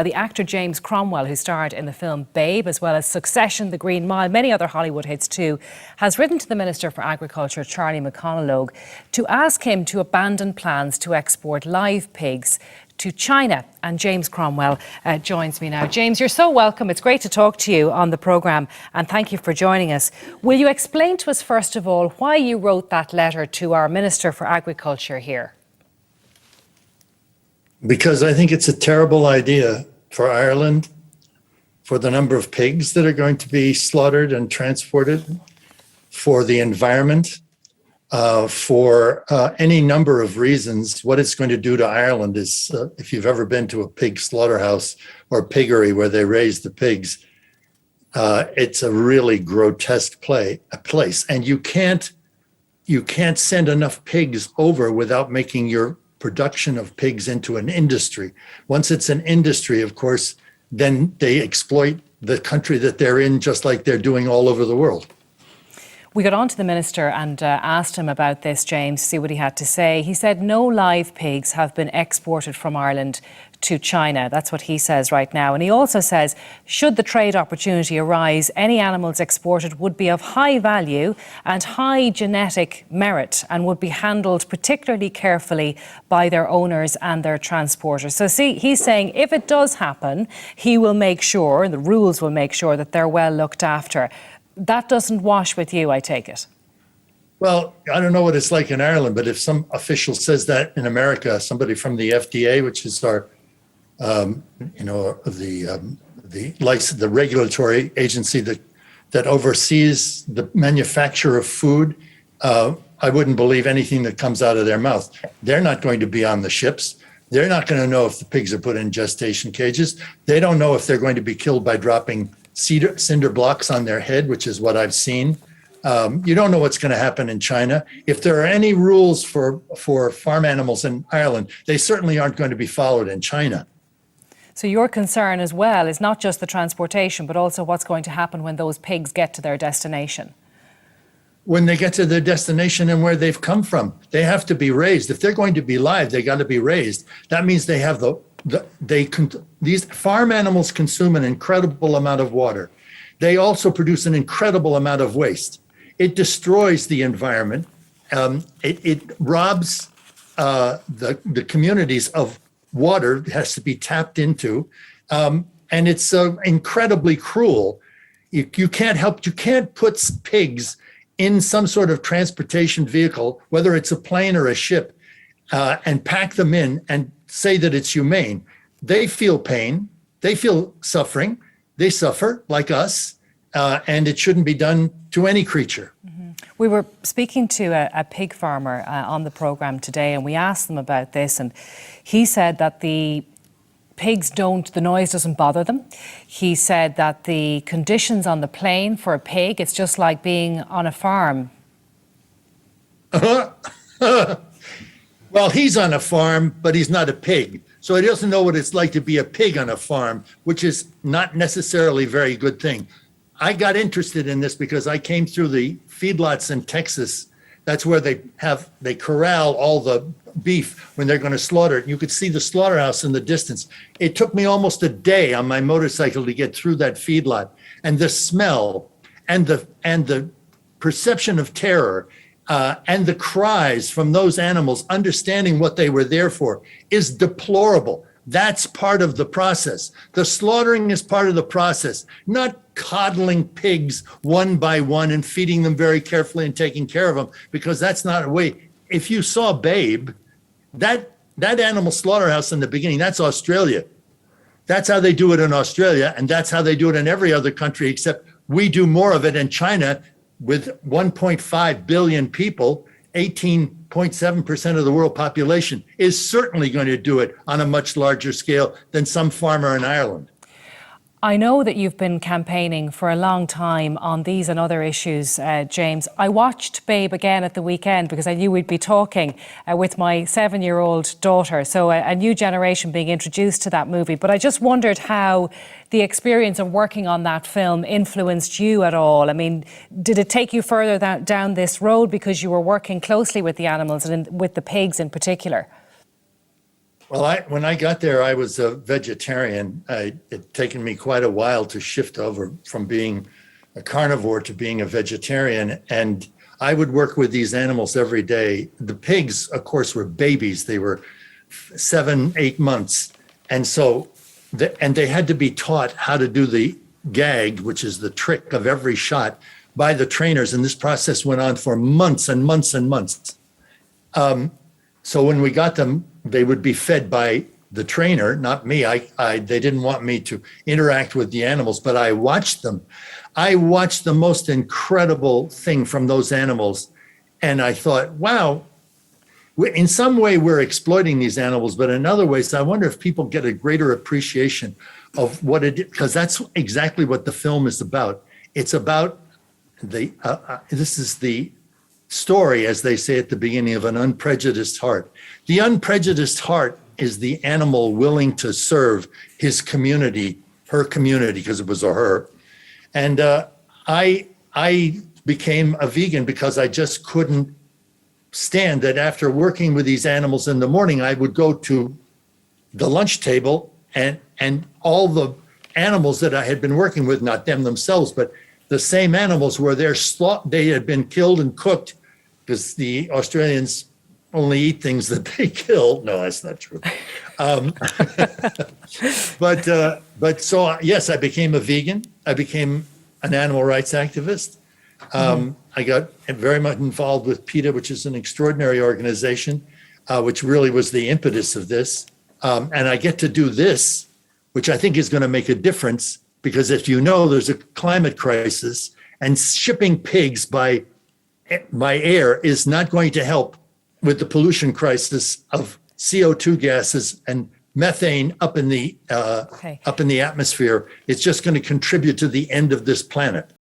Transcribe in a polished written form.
The actor James Cromwell, who starred in the film Babe, as well as Succession, The Green Mile, many other Hollywood hits too, has written to the Minister for Agriculture, Charlie McConalogue, to ask him to abandon plans to export live pigs to China. And James Cromwell joins me now. James, you're so welcome. It's great to talk to you on the programme, and thank you for joining us. Will you explain to us, first of all, why you wrote that letter to our Minister for Agriculture here? Because I think it's a terrible idea for Ireland, for the number of pigs that are going to be slaughtered and transported, for the environment, for any number of reasons. What it's going to do to Ireland is, if you've ever been to a pig slaughterhouse or piggery where they raise the pigs, it's a really grotesque place. And you can't send enough pigs over without making your production of pigs into an industry. Once it's an industry, of course, then they exploit the country that they're in, just like they're doing all over the world. We got on to the Minister and asked him about this, James, to see what he had to say. He said no live pigs have been exported from Ireland to China. That's what he says right now. And he also says, should the trade opportunity arise, any animals exported would be of high value and high genetic merit and would be handled particularly carefully by their owners and their transporters. So see, he's saying if it does happen, he will make sure, and the rules will make sure, that they're well looked after. That doesn't wash with you, I take it. Well, I don't know what it's like in Ireland, but if some official says that in America, somebody from the FDA, which is our, the regulatory agency that oversees the manufacture of food, I wouldn't believe anything that comes out of their mouth. They're not going to be on the ships. They're not going to know if the pigs are put in gestation cages. They don't know if they're going to be killed by dropping cinder blocks on their head, which is what I've seen. You don't know what's going to happen in China. If there are any rules for farm animals in Ireland, they certainly aren't going to be followed in China. So your concern as well is not just the transportation, but also what's going to happen when those pigs get to their destination. When they get to their destination and where they've come from, they have to be raised. If they're going to be live, they got to be raised. That means they have these farm animals consume an incredible amount of water. They also produce an incredible amount of waste. It destroys the environment. It robs the communities of water. It has to be tapped into, and it's incredibly cruel. You can't put pigs in some sort of transportation vehicle, whether it's a plane or a ship, and pack them in and say that it's humane. They feel pain, they feel suffering, they suffer like us, and it shouldn't be done to any creature. Mm-hmm. We were speaking to a pig farmer on the programme today, and we asked them about this, and he said that the pigs the noise doesn't bother them. He said that the conditions on the plane for a pig, it's just like being on a farm. Well, he's on a farm, but he's not a pig. So he doesn't know what it's like to be a pig on a farm, which is not necessarily a very good thing. I got interested in this because I came through the feedlots in Texas. That's where they corral all the beef when they're going to slaughter it. You could see the slaughterhouse in the distance. It took me almost a day on my motorcycle to get through that feedlot. And the smell and the perception of terror and the cries from those animals, understanding what they were there for, is deplorable. That's part of the process. The slaughtering is part of the process, not coddling pigs one by one and feeding them very carefully and taking care of them, because that's not a way. If you saw Babe, that animal slaughterhouse in the beginning, that's Australia. That's how they do it in Australia, and that's how they do it in every other country, except we do more of it in China. With 1.5 billion people, 18.7% of the world population is certainly going to do it on a much larger scale than some farmer in Ireland. I know that you've been campaigning for a long time on these and other issues, James. I watched Babe again at the weekend because I knew we'd be talking with my 7-year-old daughter. So a new generation being introduced to that movie. But I just wondered how the experience of working on that film influenced you at all. I mean, did it take you further down this road because you were working closely with the animals and with the pigs in particular? Well, when I got there, I was a vegetarian. It'd taken me quite a while to shift over from being a carnivore to being a vegetarian. And I would work with these animals every day. The pigs, of course, were babies. They were 7, 8 months. And so, they had to be taught how to do the gag, which is the trick of every shot, by the trainers. And this process went on for months and months and months. So when we got them, they would be fed by the trainer, not me. They didn't want me to interact with the animals, but I watched them. I watched the most incredible thing from those animals. And I thought, wow, in some way we're exploiting these animals, but in other ways, I wonder if people get a greater appreciation of what it is, because that's exactly what the film is about. It's about this is the story, as they say at the beginning, of an unprejudiced heart. The unprejudiced heart is the animal willing to serve his community, her community, because it was a her. And I became a vegan because I just couldn't stand that after working with these animals in the morning, I would go to the lunch table and all the animals that I had been working with, not them themselves, but the same animals were there, they had been killed and cooked, because the Australians only eat things that they kill. No, that's not true. But so, yes, I became a vegan. I became an animal rights activist. I got very much involved with PETA, which is an extraordinary organization, which really was the impetus of this. And I get to do this, which I think is going to make a difference, because if you know, there's a climate crisis, and shipping pigs by air is not going to help with the pollution crisis of CO2 gases and methane up in the atmosphere. It's just going to contribute to the end of this planet.